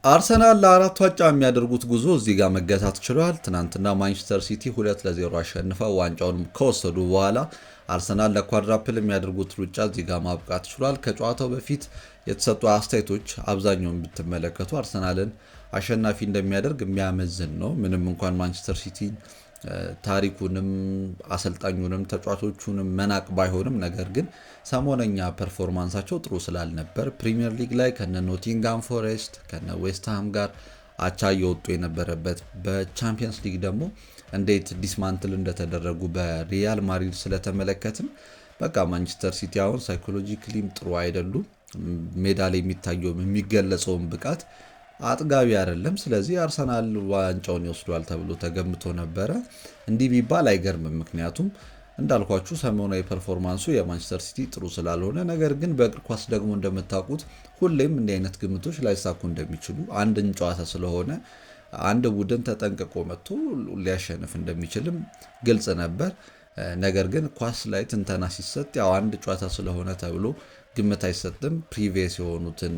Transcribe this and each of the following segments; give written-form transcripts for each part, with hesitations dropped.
አርሰናል ለአራት ዋንጫ የሚያደርጉት ጉዞ እዚህ ጋር መገታት ችሏል። ትናንትና ማንቸስተር ሲቲ 2-0 አሸንፈው ዋንጫውን ከወሰዱ በኋላ አርሰናል ለኳድራፕል የሚያደርጉት ሩጫ እዚህ ጋር ማብቃት ችሏል። ከጨዋታው በፊት የተሰጡ አስተያየቶች አብዛኛውን ብትመለከቱ አርሰናልን አሸናፊ እንደሚያደርግ የሚያመዝን ነው። ምንም እንኳን ማንቸስተር ሲቲ ታሪኩንም አሰልጣኙንም ተጫዋቾቹንም መናቅ ባይሆንም ነገር ግን ሰሞነኛ ፐርፎርማንሳቸው ጥሩ ስላልነበር ፕሪሚየር ሊግ ላይ ከነ ኖቲንጋም ፎሬስት ከነ ዌስትሃም ጋር አቻ እየወጡ የነበረበት በቻምፒየንስ ሊግ ደግሞ እንዴት ዲስማንትል እንደተደረጉ በሪያል ማድሪድ ስለተመለከትም በቃ ማንቸስተር ሲቲ አሁን ሳይኮሎጂካሊም ጥሩ አይደሉም። ሜዳ ላይ የሚታየውም የሚገለጸውን ብቃት አጥጋቢ አይደለም። ስለዚህ አርሰናል ዋንጫውን ይወስዷል ተብሎ ተገምቶ ነበረ። እንዲህ ቢባል አይገርምም፣ ምክንያቱም እንዳልኳችሁ ሰሞናዊ ፐርፎርማንሱ የማንቸስተር ሲቲ ጥሩ ስላልሆነ፣ ነገር ግን በእግር ኳስ ደግሞ እንደምታውቁት ሁሌም እንዲህ አይነት ግምቶች ላይሳኩ እንደሚችሉ አንድን ጨዋታ ስለሆነ አንድ ቡድን ተጠንቅቆ መጥቶ ሊያሸንፍ እንደሚችልም ግልጽ ነበር። ነገር ግን ኳስ ላይ ትንተና ሲሰጥ ያው አንድ ጨዋታ ስለሆነ ተብሎ ግምት አይሰጥም። ፕሪቪየስ የሆኑትን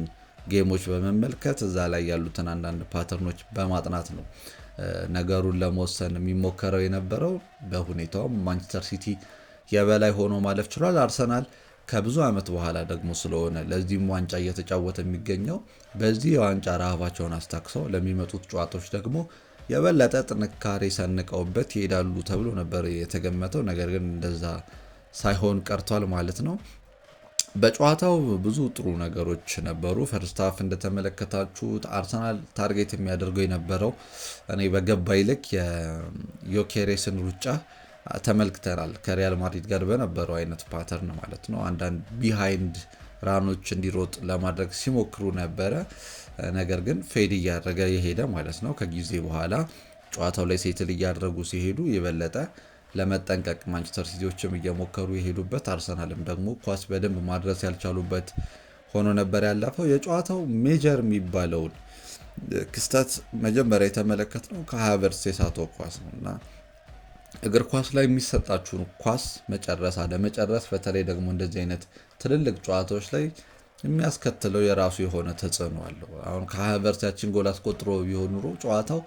ጌሞች በመመልከት እዛ ላይ ያሉትን አንዳንድ ፓተርኖች በማጥናት ነው ነገሩን ለመወሰን የሚሞከረው የነበረው። በሁኔታውም ማንቸስተር ሲቲ የበላይ ሆኖ ማለፍ ችሏል። አርሰናል ከብዙ ዓመት በኋላ ደግሞ ስለሆነ ለዚህም ዋንጫ እየተጫወተ የሚገኘው በዚህ የዋንጫ ረሃባቸውን አስታክሰው ለሚመጡት ጨዋታዎች ደግሞ የበለጠ ጥንካሬ ሰንቀውበት ይሄዳሉ ተብሎ ነበር የተገመተው። ነገር ግን እንደዛ ሳይሆን ቀርቷል ማለት ነው። በጨዋታው ብዙ ጥሩ ነገሮች ነበሩ። ፈርስት ሃፍ እንደተመለከታችሁት አርሰናል ታርጌት የሚያደርገው የነበረው እኔ በገባኝ ልክ የዮኬሬስን ሩጫ ተመልክተናል። ከሪያል ማድሪድ ጋር በነበረው አይነት ፓተርን ማለት ነው። አንዳንድ ቢሃይንድ ራኖች እንዲሮጥ ለማድረግ ሲሞክሩ ነበረ። ነገር ግን ፌድ እያደረገ የሄደ ማለት ነው። ከጊዜ በኋላ ጨዋታው ላይ ሴትል እያደረጉ ሲሄዱ የበለጠ ለመጠንቀቅ ማንቸስተር ሲቲዎችም እየሞከሩ የሄዱበት፣ አርሰናልም ደግሞ ኳስ በደንብ ማድረስ ያልቻሉበት ሆኖ ነበር ያለፈው። የጨዋታው ሜጀር የሚባለውን ክስተት መጀመሪያ የተመለከትነው ከሃቨርትዝ የሳተው ኳስ ነው እና እግር ኳስ ላይ የሚሰጣችሁን ኳስ መጨረስ አለመጨረስ፣ በተለይ ደግሞ እንደዚህ አይነት ትልልቅ ጨዋታዎች ላይ የሚያስከትለው የራሱ የሆነ ተጽዕኖ አለው። አሁን ከሃቨርትዝ ያችን ጎል አስቆጥሮ ቢሆን ኑሮ ጨዋታው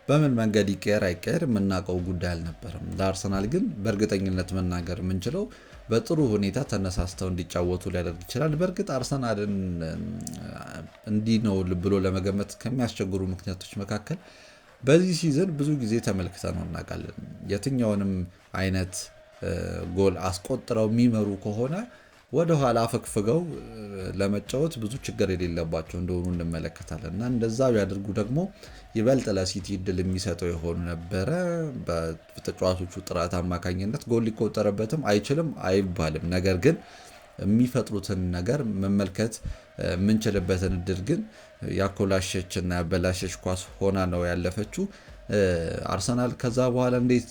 በምን መንገድ ይቀየር አይቀየር የምናውቀው ጉዳይ አልነበረም። ለአርሰናል ግን በእርግጠኝነት መናገር የምንችለው በጥሩ ሁኔታ ተነሳስተው እንዲጫወቱ ሊያደርግ ይችላል። በእርግጥ አርሰናልን እንዲህ ነው ብሎ ለመገመት ከሚያስቸግሩ ምክንያቶች መካከል በዚህ ሲዝን ብዙ ጊዜ ተመልክተነው እናውቃለን። የትኛውንም አይነት ጎል አስቆጥረው የሚመሩ ከሆነ ወደ ኋላ አፈግፍገው ለመጫወት ብዙ ችግር የሌለባቸው እንደሆኑ እንመለከታለን እና እንደዛ ቢያደርጉ ደግሞ ይበልጥ ለሲቲ እድል የሚሰጠው የሆኑ ነበረ። በተጫዋቾቹ ጥራት አማካኝነት ጎል ሊቆጠረበትም አይችልም አይባልም። ነገር ግን የሚፈጥሩትን ነገር መመልከት የምንችልበትን እድል ግን ያኮላሸች እና ያበላሸች ኳስ ሆና ነው ያለፈችው። አርሰናል ከዛ በኋላ እንዴት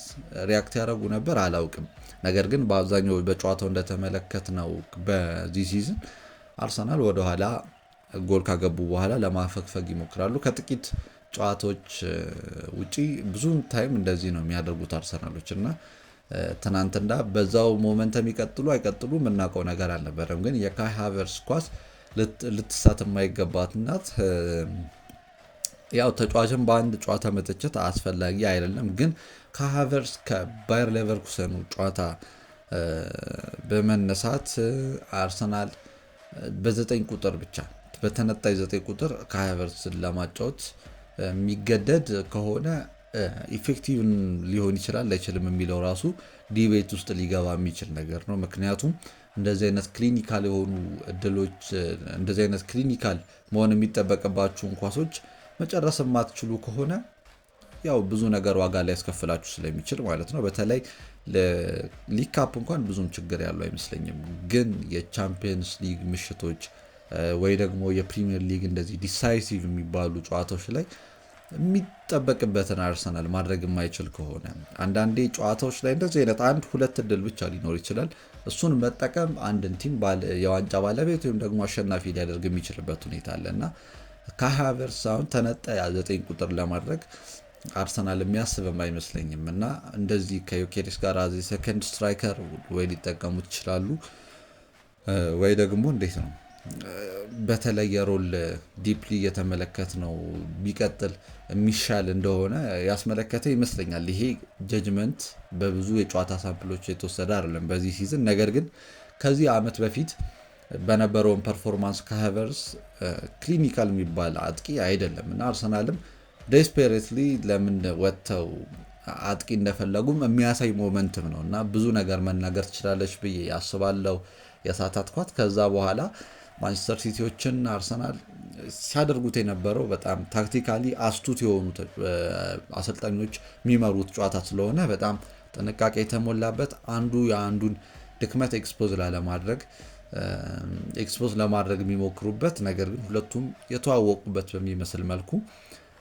ሪያክት ያደረጉ ነበር አላውቅም። ነገር ግን በአብዛኛው በጨዋታው እንደተመለከት ነው በዚህ ሲዝን አርሰናል ወደኋላ ጎል ካገቡ በኋላ ለማፈግፈግ ይሞክራሉ። ከጥቂት ጨዋታዎች ውጪ ብዙን ታይም እንደዚህ ነው የሚያደርጉት አርሰናሎች እና ትናንትና በዛው ሞመንተም ይቀጥሉ አይቀጥሉ የምናውቀው ነገር አልነበረም። ግን የካይ ሃቨርትዝ ኳስ ልትሳት የማይገባት ናት። ያው ተጫዋችን በአንድ ጨዋታ መተቸት አስፈላጊ አይደለም። ግን ከሃቨርትዝ ከባየር ሌቨርኩሰኑ ጨዋታ በመነሳት አርሰናል በ9 ቁጥር ብቻ በተነጣይ 9 ቁጥር ከሃቨርትዝን ለማጫወት የሚገደድ ከሆነ ኢፌክቲቭ ሊሆን ይችላል አይችልም የሚለው ራሱ ዲቤት ውስጥ ሊገባ የሚችል ነገር ነው። ምክንያቱም እንደዚህ አይነት ክሊኒካል የሆኑ እድሎች እንደዚህ አይነት ክሊኒካል መሆን የሚጠበቅባችሁን ኳሶች መጨረስ የማትችሉ ከሆነ ያው ብዙ ነገር ዋጋ ላይ ያስከፍላችሁ ስለሚችል ማለት ነው። በተለይ ለሊግ ካፕ እንኳን ብዙም ችግር ያለው አይመስለኝም። ግን የቻምፒየንስ ሊግ ምሽቶች ወይ ደግሞ የፕሪሚየር ሊግ እንደዚህ ዲሳይሲቭ የሚባሉ ጨዋታዎች ላይ የሚጠበቅበትን አርሰናል ማድረግ የማይችል ከሆነ አንዳንዴ ጨዋታዎች ላይ እንደዚህ አይነት አንድ ሁለት እድል ብቻ ሊኖር ይችላል። እሱን መጠቀም አንድን ቲም የዋንጫ ባለቤት ወይም ደግሞ አሸናፊ ሊያደርግ የሚችልበት ሁኔታ አለ እና ከሃቨርትዝ አሁን ተነጣይ 9 ቁጥር ለማድረግ አርሰናል የሚያስብም አይመስለኝም እና እንደዚህ ከዮኬሬስ ጋር አዚ ሰከንድ ስትራይከር ወይ ሊጠቀሙት ይችላሉ ወይ ደግሞ እንዴት ነው በተለየ ሮል ዲፕሊ እየተመለከት ነው ቢቀጥል የሚሻል እንደሆነ ያስመለከተ ይመስለኛል። ይሄ ጀጅመንት በብዙ የጨዋታ ሳምፕሎች የተወሰደ አይደለም በዚህ ሲዝን። ነገር ግን ከዚህ ዓመት በፊት በነበረውን ፐርፎርማንስ ከሃቨርስ ክሊኒካል የሚባል አጥቂ አይደለም እና አርሰናልም ዴስፔሬትሊ ለምን ወጥተው አጥቂ እንደፈለጉም የሚያሳይ ሞመንትም ነው እና ብዙ ነገር መናገር ትችላለች ብዬ አስባለሁ የሳታትኳት። ከዛ በኋላ ማንቸስተር ሲቲዎችን አርሰናል ሲያደርጉት የነበረው በጣም ታክቲካሊ አስቱት የሆኑ አሰልጣኞች የሚመሩት ጨዋታ ስለሆነ በጣም ጥንቃቄ የተሞላበት አንዱ የአንዱን ድክመት ኤክስፖዝ ለማድረግ የሚሞክሩበት ነገር ግን ሁለቱም የተዋወቁበት በሚመስል መልኩ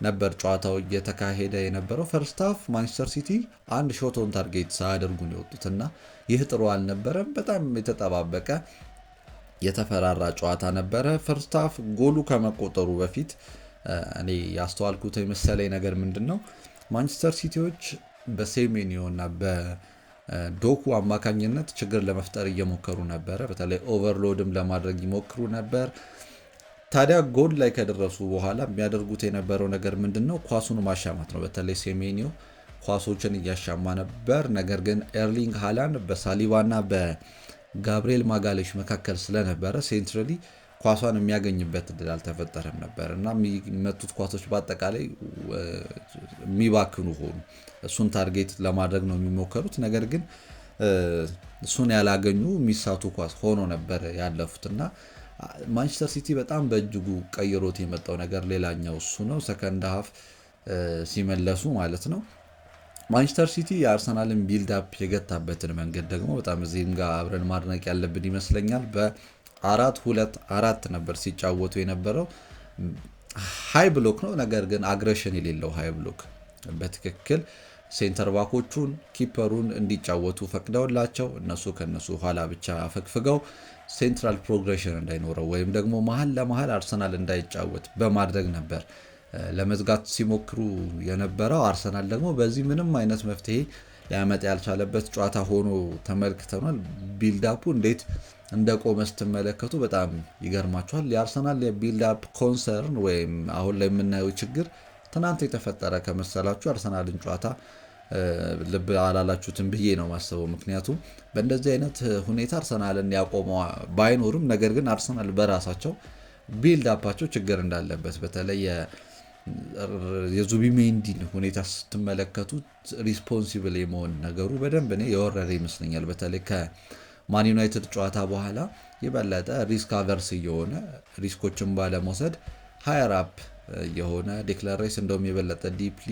ነበር ጨዋታው እየተካሄደ የነበረው። ፈርስት ሃፍ ማንቸስተር ሲቲ አንድ ሾት ኦን ታርጌት ሳያደርጉ ነው የወጡት እና ይህ ጥሩ አልነበረም። በጣም የተጠባበቀ የተፈራራ ጨዋታ ነበረ። ፈርስት ሃፍ ጎሉ ከመቆጠሩ በፊት እኔ ያስተዋልኩት የመሰለኝ ነገር ምንድን ነው፣ ማንቸስተር ሲቲዎች በሴሜኒዮ እና በዶኩ አማካኝነት ችግር ለመፍጠር እየሞከሩ ነበረ። በተለይ ኦቨርሎድም ለማድረግ ይሞክሩ ነበር። ታዲያ ጎል ላይ ከደረሱ በኋላ የሚያደርጉት የነበረው ነገር ምንድን ነው? ኳሱን ማሻማት ነው። በተለይ ሴሜኒዮ ኳሶችን እያሻማ ነበር። ነገር ግን ኤርሊንግ ሃላንድ በሳሊባና በጋብሪኤል ማጋሌሽ መካከል ስለነበረ ሴንትራሊ ኳሷን የሚያገኝበት እድል አልተፈጠረም ነበር እና የሚመቱት ኳሶች በአጠቃላይ የሚባክኑ ሆኑ። እሱን ታርጌት ለማድረግ ነው የሚሞከሩት። ነገር ግን እሱን ያላገኙ የሚሳቱ ኳስ ሆኖ ነበር ያለፉት እና ማንቸስተር ሲቲ በጣም በእጅጉ ቀይሮት የመጣው ነገር ሌላኛው እሱ ነው። ሰከንድ ሃፍ ሲመለሱ ማለት ነው። ማንቸስተር ሲቲ የአርሰናልን ቢልድ አፕ የገታበትን መንገድ ደግሞ በጣም እዚህም ጋር አብረን ማድነቅ ያለብን ይመስለኛል። በ4-2-4 ነበር ሲጫወቱ የነበረው። ሃይ ብሎክ ነው፣ ነገር ግን አግሬሽን የሌለው ሃይ ብሎክ። በትክክል ሴንተር ባኮቹን ኪፐሩን እንዲጫወቱ ፈቅደውላቸው እነሱ ከነሱ ኋላ ብቻ አፈግፍገው ሴንትራል ፕሮግሬሽን እንዳይኖረው ወይም ደግሞ መሀል ለመሀል አርሰናል እንዳይጫወት በማድረግ ነበር ለመዝጋት ሲሞክሩ የነበረው። አርሰናል ደግሞ በዚህ ምንም አይነት መፍትሄ ሊያመጣ ያልቻለበት ጨዋታ ሆኖ ተመልክተናል። ቢልዳፑ እንዴት እንደቆመ ስትመለከቱ በጣም ይገርማቸዋል። የአርሰናል የቢልዳፕ ኮንሰርን ወይም አሁን ላይ የምናየው ችግር ትናንት የተፈጠረ ከመሰላችሁ አርሰናልን ጨዋታ ልብ አላላችሁትም ብዬ ነው ማስበው። ምክንያቱም በእንደዚህ አይነት ሁኔታ አርሰናልን ያቆመው ባይኖርም፣ ነገር ግን አርሰናል በራሳቸው ቢልድ አፓቸው ችግር እንዳለበት በተለይ የዙቢሜንዲን ሁኔታ ስትመለከቱት ሪስፖንሲብል የመሆን ነገሩ በደንብ እኔ የወረደ ይመስለኛል። በተለይ ከማን ዩናይትድ ጨዋታ በኋላ የበለጠ ሪስክ አቨርስ እየሆነ ሪስኮችን ባለመውሰድ ሃየር አፕ የሆነ ዴክላን ራይስ እንደውም የበለጠ ዲፕሊ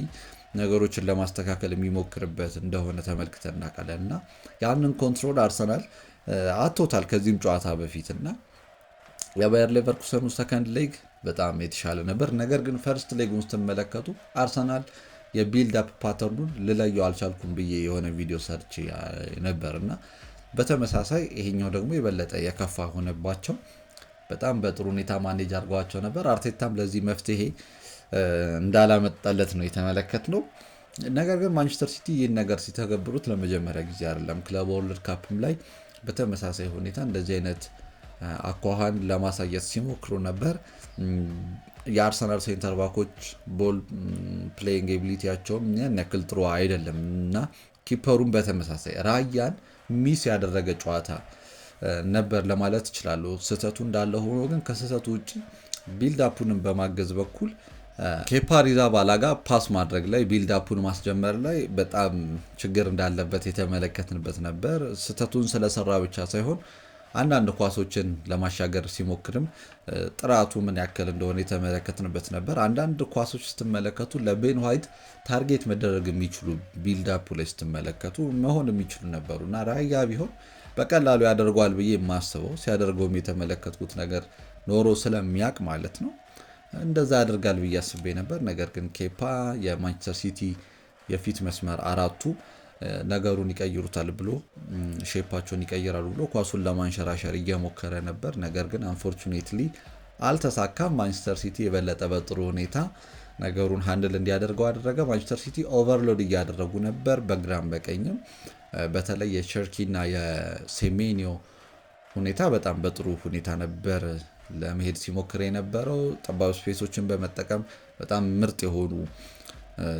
ነገሮችን ለማስተካከል የሚሞክርበት እንደሆነ ተመልክተን እናውቃለን እና ያንን ኮንትሮል አርሰናል አቶታል ከዚህም ጨዋታ በፊት እና የባየር ሌቨርኩሰኑ ሰከንድ ሌግ በጣም የተሻለ ነበር። ነገር ግን ፈርስት ሌጉን ስትመለከቱ አርሰናል የቢልድ አፕ ፓተርኑን ልለየው አልቻልኩም ብዬ የሆነ ቪዲዮ ሰርች ነበር እና በተመሳሳይ ይሄኛው ደግሞ የበለጠ የከፋ ሆነባቸው። በጣም በጥሩ ሁኔታ ማኔጅ አድርገዋቸው ነበር። አርቴታም ለዚህ መፍትሄ እንዳላመጣለት ነው የተመለከት ነው። ነገር ግን ማንቸስተር ሲቲ ይህን ነገር ሲተገብሩት ለመጀመሪያ ጊዜ አይደለም። ክለብ ወርልድ ካፕም ላይ በተመሳሳይ ሁኔታ እንደዚህ አይነት አኳኋን ለማሳየት ሲሞክሩ ነበር። የአርሰናል ሴንተር ባኮች ቦል ፕሌይንግ ኤቢሊቲያቸውም ያን ያክል ጥሩ አይደለም እና ኪፐሩን በተመሳሳይ ራያን ሚስ ያደረገ ጨዋታ ነበር ለማለት ይችላሉ። ስህተቱ እንዳለ ሆኖ ግን ከስህተቱ ውጭ ቢልዳፑንም በማገዝ በኩል ኬፓ አሪዛባላጋ ፓስ ማድረግ ላይ ቢልዳፑን ማስጀመር ላይ በጣም ችግር እንዳለበት የተመለከትንበት ነበር። ስህተቱን ስለሰራ ብቻ ሳይሆን አንዳንድ ኳሶችን ለማሻገር ሲሞክርም ጥራቱ ምን ያክል እንደሆነ የተመለከትንበት ነበር። አንዳንድ ኳሶች ስትመለከቱ ለቤን ዋይት ታርጌት መደረግ የሚችሉ ቢልዳፑ ላይ ስትመለከቱ መሆን የሚችሉ ነበሩ እና ራያ ቢሆን በቀላሉ ያደርገዋል ብዬ የማስበው ሲያደርገውም የተመለከትኩት ነገር ኖሮ ስለሚያቅ ማለት ነው እንደዛ ያደርጋል ብዬ አስቤ ነበር። ነገር ግን ኬፓ የማንቸስተር ሲቲ የፊት መስመር አራቱ ነገሩን ይቀይሩታል ብሎ ሼፓቸውን ይቀይራሉ ብሎ ኳሱን ለማንሸራሸር እየሞከረ ነበር። ነገር ግን አንፎርቹኔትሊ አልተሳካም። ማንቸስተር ሲቲ የበለጠ በጥሩ ሁኔታ ነገሩን ሃንድል እንዲያደርገው አደረገ። ማንቸስተር ሲቲ ኦቨርሎድ እያደረጉ ነበር በግራም በቀኝም። በተለይ የቸርኪና የሴሜኒዮ ሁኔታ በጣም በጥሩ ሁኔታ ነበር ለመሄድ ሲሞክር የነበረው። ጠባብ ስፔሶችን በመጠቀም በጣም ምርጥ የሆኑ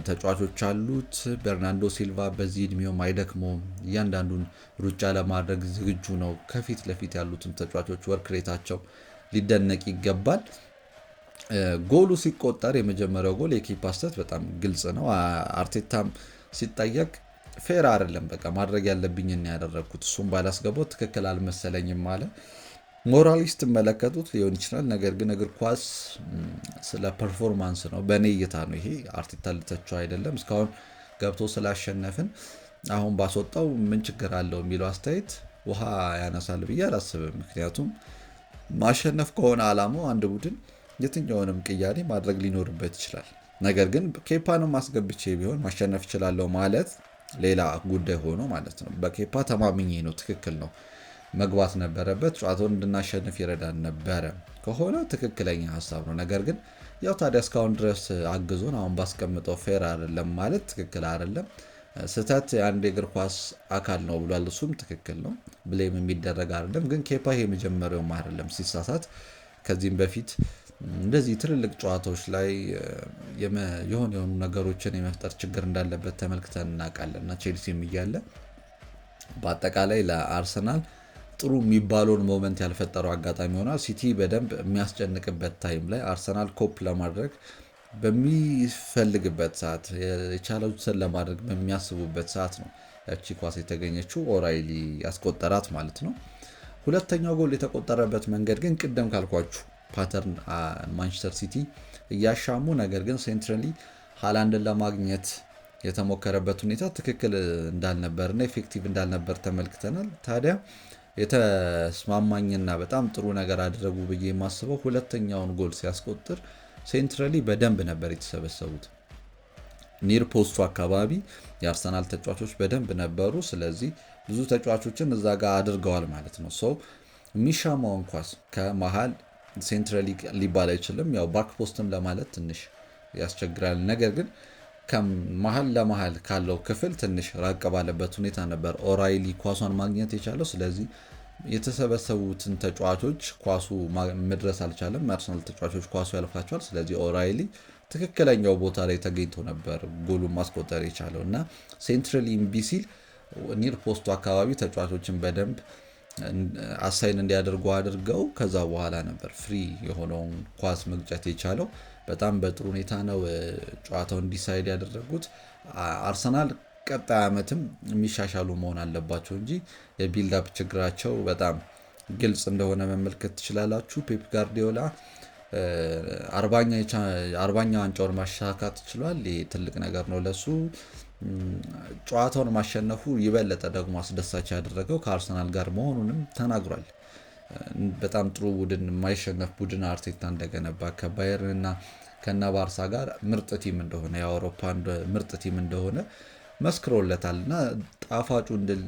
ተጫዋቾች አሉት። በርናንዶ ሲልቫ በዚህ እድሜውም አይደክመውም፣ እያንዳንዱን ሩጫ ለማድረግ ዝግጁ ነው። ከፊት ለፊት ያሉትን ተጫዋቾች ወርክ ሬታቸው ሊደነቅ ይገባል። ጎሉ ሲቆጠር የመጀመሪያው ጎል የኬፓ ስህተት በጣም ግልጽ ነው። አርቴታም ሲጠየቅ ፌር አይደለም፣ በቃ ማድረግ ያለብኝን ያደረግኩት፣ እሱም ባላስገባው ትክክል አልመሰለኝም አለ። ሞራሊስት መለከቱት ሊሆን ይችላል፣ ነገር ግን እግር ኳስ ስለ ፐርፎርማንስ ነው። በእኔ እይታ ነው ይሄ። አርቴታ ልተቸው አይደለም። እስካሁን ገብቶ ስላሸነፍን አሁን ባስወጣው ምን ችግር አለው የሚለው አስተያየት ውሃ ያነሳል ብዬ አላስብም። ምክንያቱም ማሸነፍ ከሆነ አላማው አንድ ቡድን የትኛውንም ቅያሬ ማድረግ ሊኖርበት ይችላል። ነገር ግን ኬፓንም ማስገብቼ ቢሆን ማሸነፍ እችላለሁ ማለት ሌላ ጉዳይ ሆኖ ማለት ነው። በኬፓ ተማምኜ ነው፣ ትክክል ነው፣ መግባት ነበረበት፣ ጨዋታውን እንድናሸንፍ ይረዳን ነበረ ከሆነ ትክክለኛ ሀሳብ ነው። ነገር ግን ያው ታዲያ እስካሁን ድረስ አግዞን አሁን ባስቀምጠው ፌር አይደለም ማለት ትክክል አይደለም። ስህተት የአንድ የእግር ኳስ አካል ነው ብሏል፣ እሱም ትክክል ነው፣ ብሌም የሚደረግ አይደለም። ግን ኬፓ ይሄ የመጀመሪያውም አይደለም ሲሳሳት። ከዚህም በፊት እንደዚህ ትልልቅ ጨዋታዎች ላይ የሆኑ ነገሮችን የመፍጠር ችግር እንዳለበት ተመልክተን እናውቃለን እና ቼልሲም እያለ በአጠቃላይ ለአርሰናል ጥሩ የሚባለውን ሞመንት ያልፈጠረው አጋጣሚ ሆኗል። ሲቲ በደንብ የሚያስጨንቅበት ታይም ላይ አርሰናል ኮፕ ለማድረግ በሚፈልግበት ሰዓት፣ የቻሉትን ለማድረግ በሚያስቡበት ሰዓት ነው ያቺ ኳስ የተገኘችው፣ ኦራይሊ ያስቆጠራት ማለት ነው። ሁለተኛው ጎል የተቆጠረበት መንገድ ግን ቅደም ካልኳችሁ ፓተርን ማንቸስተር ሲቲ እያሻሙ ነገር ግን ሴንትራሊ ሃላንድን ለማግኘት የተሞከረበት ሁኔታ ትክክል እንዳልነበርና ኤፌክቲቭ እንዳልነበር ተመልክተናል። ታዲያ የተስማማኝና በጣም ጥሩ ነገር አደረጉ ብዬ የማስበው ሁለተኛውን ጎል ሲያስቆጥር ሴንትራሊ በደንብ ነበር የተሰበሰቡት። ኒር ፖስቱ አካባቢ የአርሰናል ተጫዋቾች በደንብ ነበሩ። ስለዚህ ብዙ ተጫዋቾችን እዛ ጋር አድርገዋል ማለት ነው። ሰው የሚሻማውን ኳስ ከመሃል ሴንትራሊ ሊባል አይችልም፣ ያው ባክ ፖስትም ለማለት ትንሽ ያስቸግራል። ነገር ግን ከመሃል ለመሃል ካለው ክፍል ትንሽ ራቅ ባለበት ሁኔታ ነበር ኦራይሊ ኳሷን ማግኘት የቻለው። ስለዚህ የተሰበሰቡትን ተጫዋቾች ኳሱ መድረስ አልቻለም። አርሰናል ተጫዋቾች ኳሱ ያልፋቸዋል። ስለዚህ ኦራይሊ ትክክለኛው ቦታ ላይ ተገኝቶ ነበር ጎሉን ማስቆጠር የቻለው እና ሴንትራሊ እምቢ ሲል ኒር ፖስቱ አካባቢ ተጫዋቾችን በደንብ አሳይን እንዲያደርጉ አድርገው ከዛ በኋላ ነበር ፍሪ የሆነውን ኳስ መግጨት የቻለው። በጣም በጥሩ ሁኔታ ነው ጨዋታውን ዲሳይድ ያደረጉት። አርሰናል ቀጣይ ዓመትም የሚሻሻሉ መሆን አለባቸው እንጂ የቢልዳፕ ችግራቸው በጣም ግልጽ እንደሆነ መመልከት ትችላላችሁ። ፔፕ ጋርዲዮላ 40ኛ ዋንጫውን ማሳካት ችሏል። ይህ ትልቅ ነገር ነው ለሱ። ጨዋታውን ማሸነፉ ይበለጠ ደግሞ አስደሳች ያደረገው ከአርሰናል ጋር መሆኑንም ተናግሯል። በጣም ጥሩ ቡድን፣ የማይሸነፍ ቡድን አርቴታ እንደገነባ ከባየርን እና ከነ ባርሳ ጋር ምርጥ ቲም እንደሆነ የአውሮፓ ምርጥ ቲም እንደሆነ መስክሮለታል እና ጣፋጩን ድል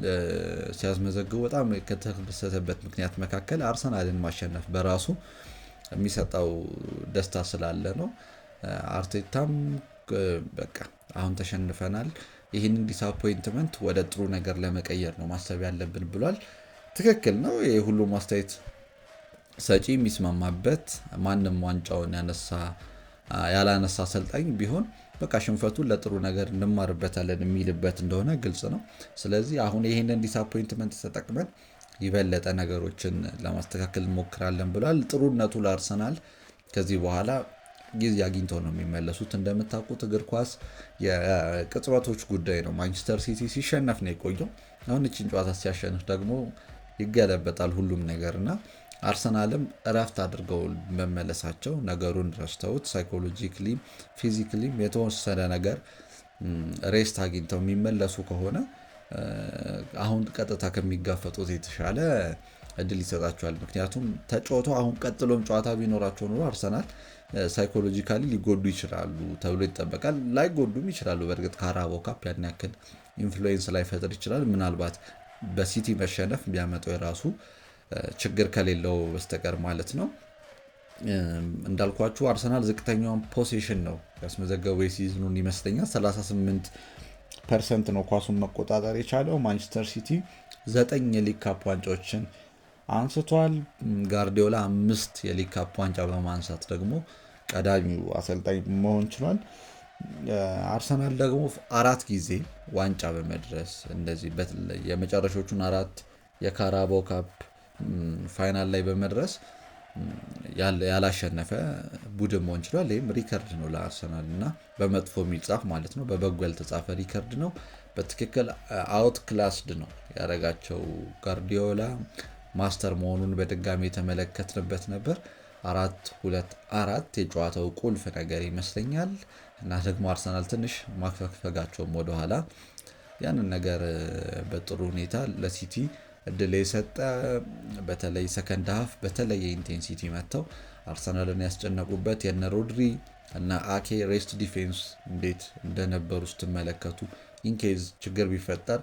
ሲያስመዘግቡ በጣም ከተደሰተበት ምክንያት መካከል አርሰናልን ማሸነፍ በራሱ የሚሰጠው ደስታ ስላለ ነው። አርቴታም በቃ አሁን ተሸንፈናል፣ ይህንን ዲስአፖይንትመንት ወደ ጥሩ ነገር ለመቀየር ነው ማሰብ ያለብን ብሏል። ትክክል ነው። ይህ ሁሉም አስተያየት ሰጪ የሚስማማበት፣ ማንም ዋንጫውን ያላነሳ አሰልጣኝ ቢሆን በቃ ሽንፈቱን ለጥሩ ነገር እንማርበታለን የሚልበት እንደሆነ ግልጽ ነው። ስለዚህ አሁን ይህንን ዲስአፖይንትመንት ተጠቅመን ይበለጠ ነገሮችን ለማስተካከል እንሞክራለን ብሏል። ጥሩነቱ ለአርሰናል ከዚህ በኋላ ጊዜ አግኝተው ነው የሚመለሱት። እንደምታውቁት እግር ኳስ የቅጽበቶች ጉዳይ ነው። ማንቸስተር ሲቲ ሲሸነፍ ነው የቆየው። አሁን እችን ጨዋታ ሲያሸንፍ ደግሞ ይገለበጣል ሁሉም ነገር እና አርሰናልም እረፍት አድርገው መመለሳቸው ነገሩን ረስተውት ሳይኮሎጂክሊም ፊዚክሊም የተወሰነ ነገር ሬስት አግኝተው የሚመለሱ ከሆነ አሁን ቀጥታ ከሚጋፈጡት የተሻለ እድል ይሰጣቸዋል። ምክንያቱም ተጫውተው አሁን ቀጥሎም ጨዋታ ቢኖራቸው ኖሮ አርሰናል ሳይኮሎጂካሊ ሊጎዱ ይችላሉ ተብሎ ይጠበቃል። ላይጎዱም ይችላሉ። በእርግጥ ካራባኦ ካፕ ያን ያክል ኢንፍሉዌንስ ላይፈጥር ይችላል። ምናልባት በሲቲ መሸነፍ ቢያመጣው የራሱ ችግር ከሌለው በስተቀር ማለት ነው። እንዳልኳችሁ አርሰናል ዝቅተኛውን ፖሴሽን ነው ያስመዘገበው የሲዝኑን ይመስለኛል። 38% ነው ኳሱን መቆጣጠር የቻለው። ማንቸስተር ሲቲ 9 የሊግ ካፕ ዋንጫዎችን አንስቷል። ጋርዲዮላ 5 የሊግ ካፕ ዋንጫ በማንሳት ደግሞ ቀዳሚው አሰልጣኝ መሆን ችሏል። አርሰናል ደግሞ 4 ጊዜ ዋንጫ በመድረስ እንደዚህ የመጨረሻዎቹን 4 የካራባኦ ካፕ ፋይናል ላይ በመድረስ ያላሸነፈ ቡድን መሆን ችሏል። ይህም ሪከርድ ነው ለአርሰናል እና በመጥፎ የሚጻፍ ማለት ነው፣ በበጎ ያልተጻፈ ሪከርድ ነው። በትክክል አውት ክላስድ ነው ያደረጋቸው ጋርዲዮላ ማስተር መሆኑን በድጋሚ የተመለከትንበት ነበር። 4-2-4 የጨዋታው ቁልፍ ነገር ይመስለኛል እና ደግሞ አርሰናል ትንሽ ማክፈግፈጋቸውም ወደኋላ ያንን ነገር በጥሩ ሁኔታ ለሲቲ እድል የሰጠ በተለይ ሰከንድ ሀፍ በተለየ ኢንቴንሲቲ መጥተው አርሰናልን ያስጨነቁበት የነ ሮድሪ እና አኬ ሬስት ዲፌንስ እንዴት እንደነበሩ ስትመለከቱ ኢንኬዝ ችግር ቢፈጠር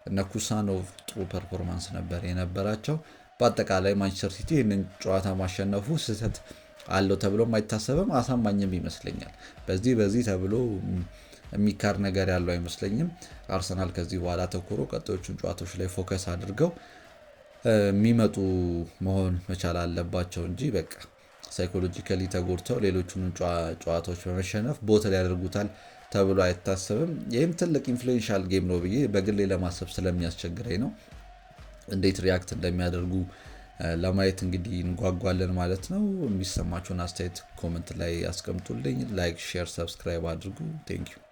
እነ ኩሳኖቭ ጥሩ ፐርፎርማንስ ነበር የነበራቸው። በአጠቃላይ ማንቸስተር ሲቲ ይህንን ጨዋታ ማሸነፉ ስህተት አለው ተብሎም አይታሰብም፣ አሳማኝም ይመስለኛል። በዚህ ተብሎ የሚካድ ነገር ያለው አይመስለኝም። አርሰናል ከዚህ በኋላ ተኮሮ ቀጣዮቹን ጨዋታዎች ላይ ፎከስ አድርገው የሚመጡ መሆን መቻል አለባቸው እንጂ በቃ ሳይኮሎጂካሊ ተጎድተው ሌሎቹን ጨዋታዎች በመሸነፍ ቦትል ያደርጉታል ተብሎ አይታሰብም። ይህም ትልቅ ኢንፍሉዌንሻል ጌም ነው ብዬ በግሌ ለማሰብ ስለሚያስቸግረኝ ነው። እንዴት ሪያክት እንደሚያደርጉ ለማየት እንግዲህ እንጓጓለን ማለት ነው። የሚሰማችሁን አስተያየት ኮመንት ላይ ያስቀምጡልኝ። ላይክ፣ ሼር፣ ሰብስክራይብ አድርጉ። ቴንክ ዩ